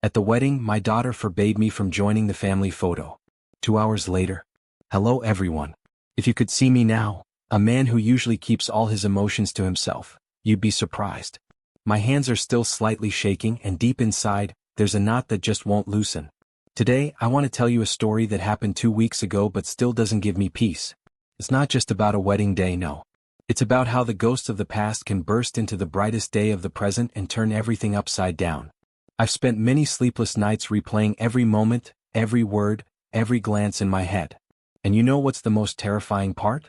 At the wedding, my daughter forbade me from joining the family photo. 2 hours later. Hello everyone. If you could see me now, a man who usually keeps all his emotions to himself, you'd be surprised. My hands are still slightly shaking, and deep inside, there's a knot that just won't loosen. Today, I want to tell you a story that happened 2 weeks ago but still doesn't give me peace. It's not just about a wedding day, no. It's about how the ghosts of the past can burst into the brightest day of the present and turn everything upside down. I've spent many sleepless nights replaying every moment, every word, every glance in my head. And you know what's the most terrifying part?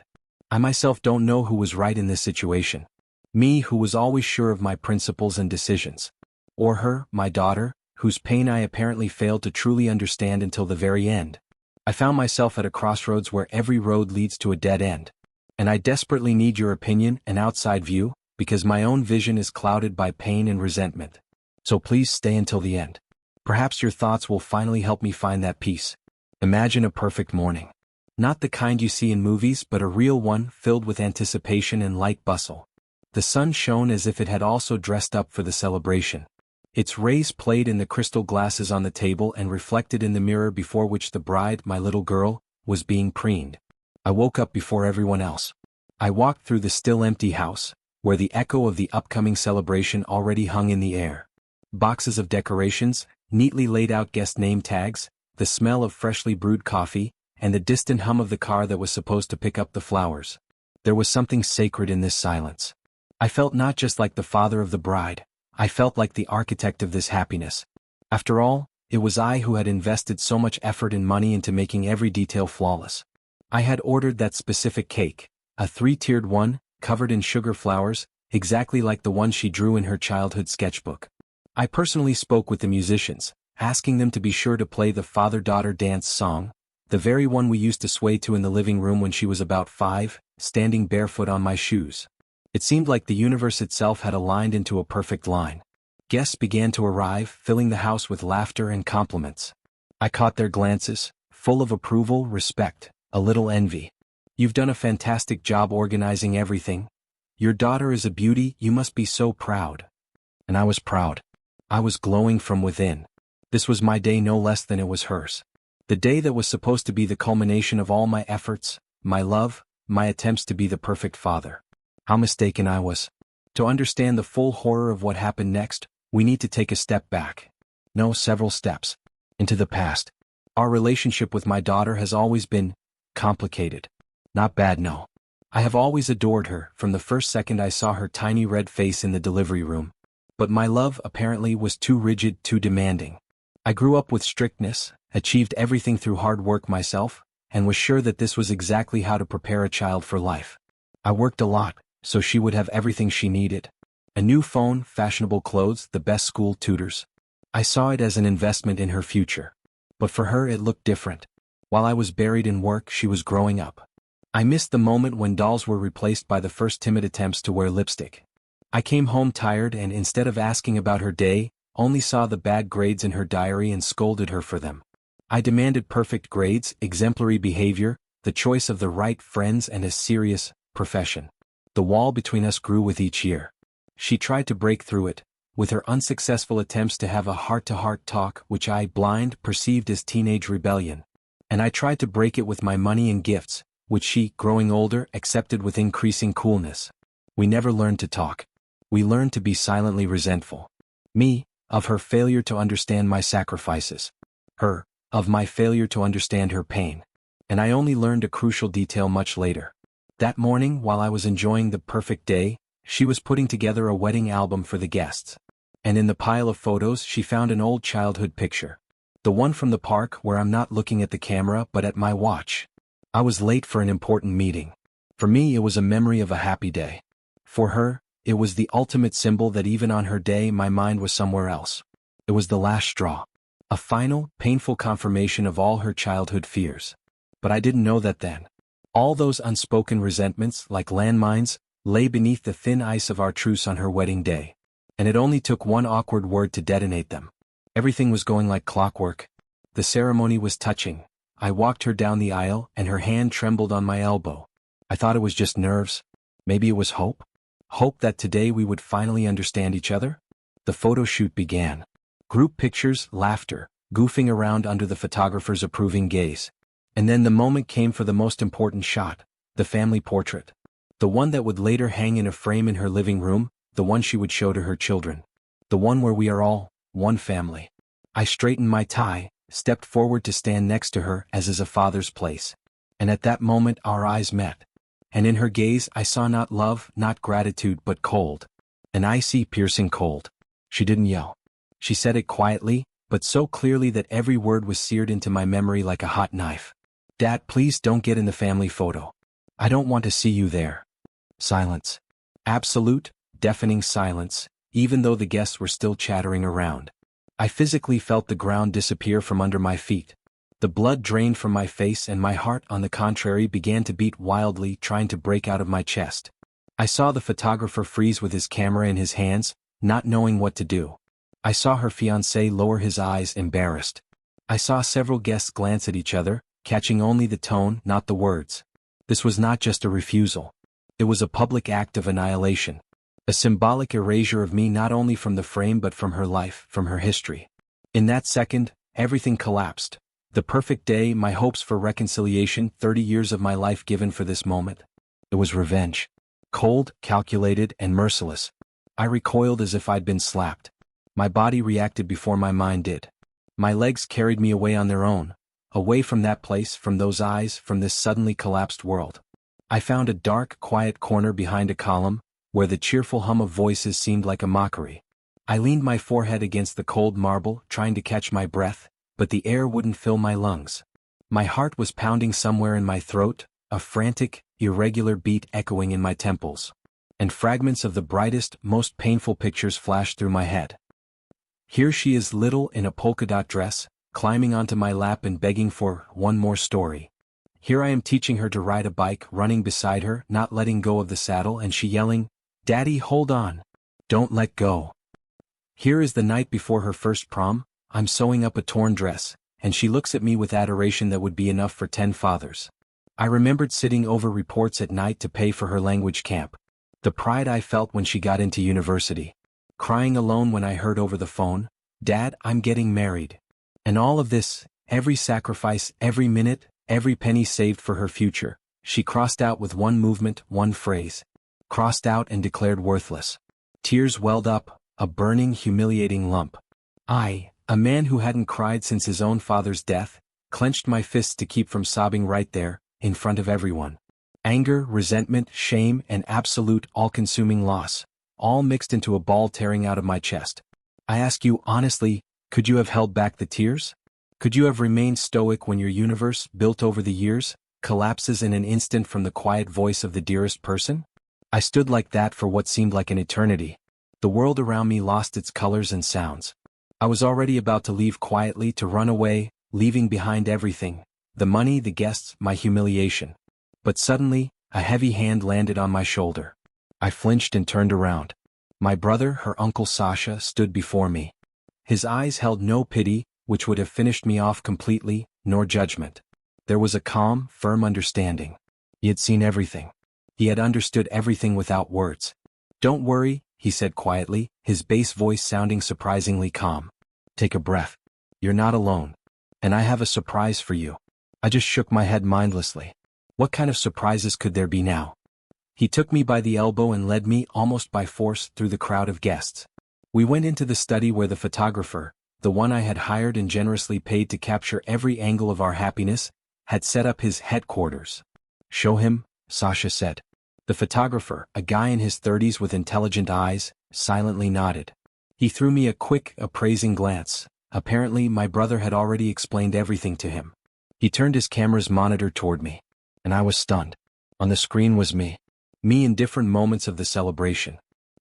I myself don't know who was right in this situation. Me, who was always sure of my principles and decisions. Or her, my daughter, whose pain I apparently failed to truly understand until the very end. I found myself at a crossroads where every road leads to a dead end. And I desperately need your opinion and outside view, because my own vision is clouded by pain and resentment. So please stay until the end. Perhaps your thoughts will finally help me find that peace. Imagine a perfect morning. Not the kind you see in movies, but a real one filled with anticipation and light bustle. The sun shone as if it had also dressed up for the celebration. Its rays played in the crystal glasses on the table and reflected in the mirror before which the bride, my little girl, was being preened. I woke up before everyone else. I walked through the still empty house, where the echo of the upcoming celebration already hung in the air. Boxes of decorations, neatly laid out guest name tags, the smell of freshly brewed coffee, and the distant hum of the car that was supposed to pick up the flowers. There was something sacred in this silence. I felt not just like the father of the bride, I felt like the architect of this happiness. After all, it was I who had invested so much effort and money into making every detail flawless. I had ordered that specific cake, a 3-tiered one, covered in sugar flowers, exactly like the one she drew in her childhood sketchbook. I personally spoke with the musicians, asking them to be sure to play the father-daughter dance song, the very one we used to sway to in the living room when she was about 5, standing barefoot on my shoes. It seemed like the universe itself had aligned into a perfect line. Guests began to arrive, filling the house with laughter and compliments. I caught their glances, full of approval, respect, a little envy. You've done a fantastic job organizing everything. Your daughter is a beauty, you must be so proud. And I was proud. I was glowing from within. This was my day no less than it was hers. The day that was supposed to be the culmination of all my efforts, my love, my attempts to be the perfect father. How mistaken I was. To understand the full horror of what happened next, we need to take a step back. No, several steps. Into the past. Our relationship with my daughter has always been complicated. Not bad, no. I have always adored her from the first second I saw her tiny red face in the delivery room. But my love apparently was too rigid, too demanding. I grew up with strictness, achieved everything through hard work myself, and was sure that this was exactly how to prepare a child for life. I worked a lot, so she would have everything she needed. A new phone, fashionable clothes, the best school tutors. I saw it as an investment in her future. But for her it looked different. While I was buried in work, she was growing up. I missed the moment when dolls were replaced by the first timid attempts to wear lipstick. I came home tired and instead of asking about her day, only saw the bad grades in her diary and scolded her for them. I demanded perfect grades, exemplary behavior, the choice of the right friends and a serious profession. The wall between us grew with each year. She tried to break through it, with her unsuccessful attempts to have a heart-to-heart talk which I, blind, perceived as teenage rebellion. And I tried to break it with my money and gifts, which she, growing older, accepted with increasing coolness. We never learned to talk. We learned to be silently resentful. Me, of her failure to understand my sacrifices. Her, of my failure to understand her pain. And I only learned a crucial detail much later. That morning, while I was enjoying the perfect day, she was putting together a wedding album for the guests. And in the pile of photos she found an old childhood picture. The one from the park where I'm not looking at the camera but at my watch. I was late for an important meeting. For me it was a memory of a happy day. For her, it was the ultimate symbol that even on her day my mind was somewhere else. It was the last straw. A final, painful confirmation of all her childhood fears. But I didn't know that then. All those unspoken resentments, like landmines, lay beneath the thin ice of our truce on her wedding day. And it only took one awkward word to detonate them. Everything was going like clockwork. The ceremony was touching. I walked her down the aisle and her hand trembled on my elbow. I thought it was just nerves. Maybe it was hope? Hope that today we would finally understand each other? The photo shoot began. Group pictures, laughter, goofing around under the photographer's approving gaze. And then the moment came for the most important shot, the family portrait. The one that would later hang in a frame in her living room, the one she would show to her children. The one where we are all one family. I straightened my tie, stepped forward to stand next to her as is a father's place. And at that moment our eyes met. And in her gaze I saw not love, not gratitude, but cold. An icy, piercing cold. She didn't yell. She said it quietly, but so clearly that every word was seared into my memory like a hot knife. Dad, please don't get in the family photo. I don't want to see you there. Silence. Absolute, deafening silence, even though the guests were still chattering around. I physically felt the ground disappear from under my feet. The blood drained from my face and my heart, on the contrary, began to beat wildly, trying to break out of my chest. I saw the photographer freeze with his camera in his hands, not knowing what to do. I saw her fiancé lower his eyes, embarrassed. I saw several guests glance at each other, catching only the tone, not the words. This was not just a refusal. It was a public act of annihilation. A symbolic erasure of me, not only from the frame but from her life, from her history. In that second, everything collapsed. The perfect day, my hopes for reconciliation, 30 years of my life given for this moment. It was revenge. Cold, calculated, and merciless. I recoiled as if I'd been slapped. My body reacted before my mind did. My legs carried me away on their own. Away from that place, from those eyes, from this suddenly collapsed world. I found a dark, quiet corner behind a column, where the cheerful hum of voices seemed like a mockery. I leaned my forehead against the cold marble, trying to catch my breath, but the air wouldn't fill my lungs. My heart was pounding somewhere in my throat, a frantic, irregular beat echoing in my temples. And fragments of the brightest, most painful pictures flashed through my head. Here she is, little in a polka dot dress, climbing onto my lap and begging for one more story. Here I am teaching her to ride a bike, running beside her, not letting go of the saddle, and she yelling, "Daddy, hold on. Don't let go." Here is the night before her first prom, I'm sewing up a torn dress, and she looks at me with adoration that would be enough for 10 fathers. I remembered sitting over reports at night to pay for her language camp. The pride I felt when she got into university. Crying alone when I heard over the phone, "Dad, I'm getting married." And all of this, every sacrifice, every minute, every penny saved for her future, she crossed out with one movement, one phrase. Crossed out and declared worthless. Tears welled up, a burning, humiliating lump. I, a man who hadn't cried since his own father's death, clenched my fists to keep from sobbing right there, in front of everyone. Anger, resentment, shame, and absolute, all-consuming loss, all mixed into a ball tearing out of my chest. I ask you honestly, could you have held back the tears? Could you have remained stoic when your universe, built over the years, collapses in an instant from the quiet voice of the dearest person? I stood like that for what seemed like an eternity. The world around me lost its colors and sounds. I was already about to leave quietly, to run away, leaving behind everything, the money, the guests, my humiliation. But suddenly, a heavy hand landed on my shoulder. I flinched and turned around. My brother, her uncle Sasha, stood before me. His eyes held no pity, which would have finished me off completely, nor judgment. There was a calm, firm understanding. He had seen everything. He had understood everything without words. "Don't worry," he said quietly, his bass voice sounding surprisingly calm. "Take a breath. You're not alone. And I have a surprise for you." I just shook my head mindlessly. What kind of surprises could there be now? He took me by the elbow and led me, almost by force, through the crowd of guests. We went into the study where the photographer, the one I had hired and generously paid to capture every angle of our happiness, had set up his headquarters. "Show him," Sasha said. The photographer, a guy in his 30s with intelligent eyes, silently nodded. He threw me a quick, appraising glance. Apparently, my brother had already explained everything to him. He turned his camera's monitor toward me. And I was stunned. On the screen was me. Me in different moments of the celebration.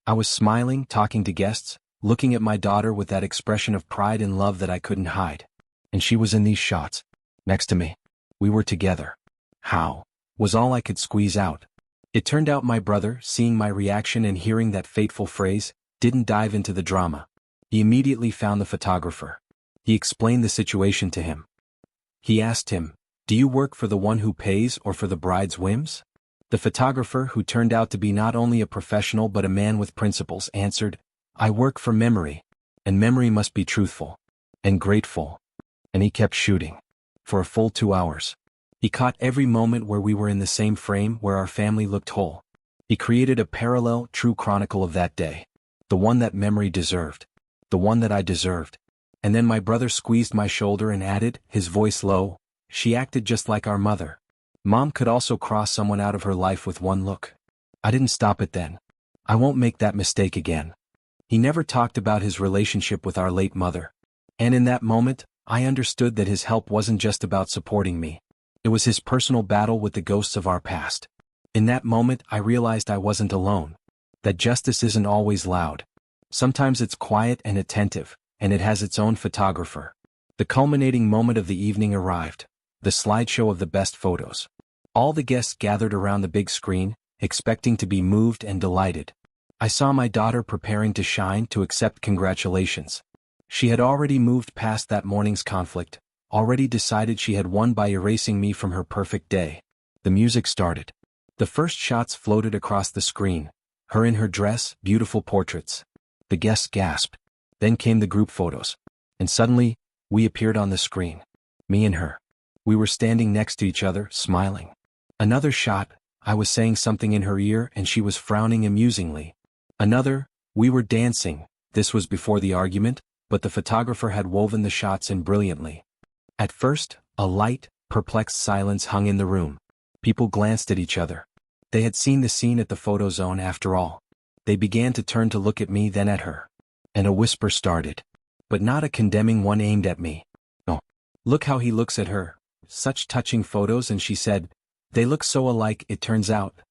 I was smiling, talking to guests, looking at my daughter with that expression of pride and love that I couldn't hide. And she was in these shots. Next to me. We were together. How? Was all I could squeeze out. It turned out my brother, seeing my reaction and hearing that fateful phrase, didn't dive into the drama. He immediately found the photographer. He explained the situation to him. He asked him, "Do you work for the one who pays or for the bride's whims?" The photographer, who turned out to be not only a professional but a man with principles, answered, "I work for memory." And memory must be truthful. And grateful. And he kept shooting. For a full 2 hours. He caught every moment where we were in the same frame, where our family looked whole. He created a parallel, true chronicle of that day. The one that memory deserved. The one that I deserved. And then my brother squeezed my shoulder and added, his voice low, "She acted just like our mother." Mom could also cross someone out of her life with one look. I didn't stop it then. I won't make that mistake again. He never talked about his relationship with our late mother. And in that moment, I understood that his help wasn't just about supporting me. It was his personal battle with the ghosts of our past. In that moment, I realized I wasn't alone. That justice isn't always loud. Sometimes it's quiet and attentive, and it has its own photographer. The culminating moment of the evening arrived. The slideshow of the best photos. All the guests gathered around the big screen, expecting to be moved and delighted. I saw my daughter preparing to shine, to accept congratulations. She had already moved past that morning's conflict, already decided she had won by erasing me from her perfect day. The music started. The first shots floated across the screen. Her in her dress, beautiful portraits. The guests gasped. Then came the group photos. And suddenly, we appeared on the screen. Me and her. We were standing next to each other, smiling. Another shot, I was saying something in her ear and she was frowning amusingly. Another, we were dancing. This was before the argument, but the photographer had woven the shots in brilliantly. At first, a light, perplexed silence hung in the room. People glanced at each other. They had seen the scene at the photo zone after all. They began to turn to look at me, then at her. And a whisper started. But not a condemning one aimed at me. No. "Look how he looks at her. Such touching photos," and she said, "They look so alike, it turns out."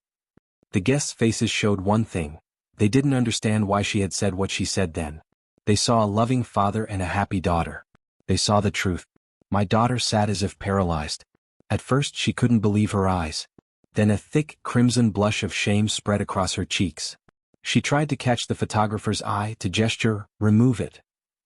The guests' faces showed one thing. They didn't understand why she had said what she said then. They saw a loving father and a happy daughter. They saw the truth. My daughter sat as if paralyzed. At first she couldn't believe her eyes. Then a thick, crimson blush of shame spread across her cheeks. She tried to catch the photographer's eye, to gesture, "Remove it."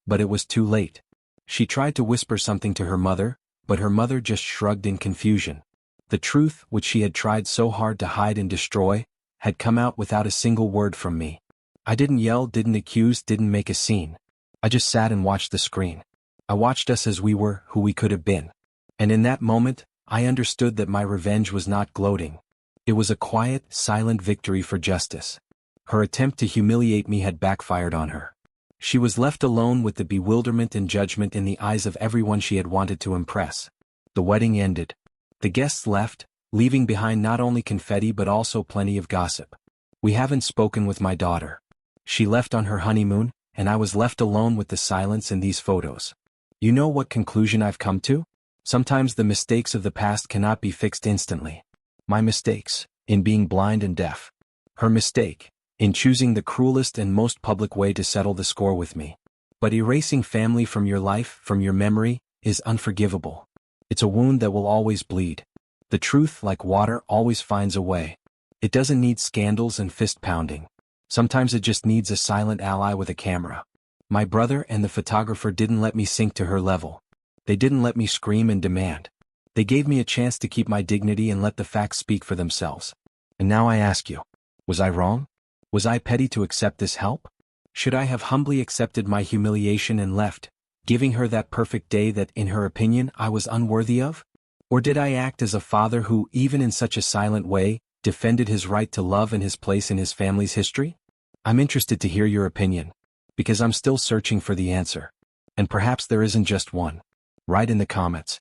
But it was too late. She tried to whisper something to her mother, but her mother just shrugged in confusion. The truth, which she had tried so hard to hide and destroy, had come out without a single word from me. I didn't yell, didn't accuse, didn't make a scene. I just sat and watched the screen. I watched us as we were, who we could have been. And in that moment, I understood that my revenge was not gloating. It was a quiet, silent victory for justice. Her attempt to humiliate me had backfired on her. She was left alone with the bewilderment and judgment in the eyes of everyone she had wanted to impress. The wedding ended. The guests left, leaving behind not only confetti but also plenty of gossip. We haven't spoken with my daughter. She left on her honeymoon, and I was left alone with the silence and these photos. You know what conclusion I've come to? Sometimes the mistakes of the past cannot be fixed instantly. My mistakes, in being blind and deaf. Her mistake, in choosing the cruelest and most public way to settle the score with me. But erasing family from your life, from your memory, is unforgivable. It's a wound that will always bleed. The truth, like water, always finds a way. It doesn't need scandals and fist-pounding. Sometimes it just needs a silent ally with a camera. My brother and the photographer didn't let me sink to her level. They didn't let me scream and demand. They gave me a chance to keep my dignity and let the facts speak for themselves. And now I ask you, was I wrong? Was I petty to accept this help? Should I have humbly accepted my humiliation and left, giving her that perfect day that, in her opinion, I was unworthy of? Or did I act as a father who, even in such a silent way, defended his right to love and his place in his family's history? I'm interested to hear your opinion, because I'm still searching for the answer. And perhaps there isn't just one. Write in the comments.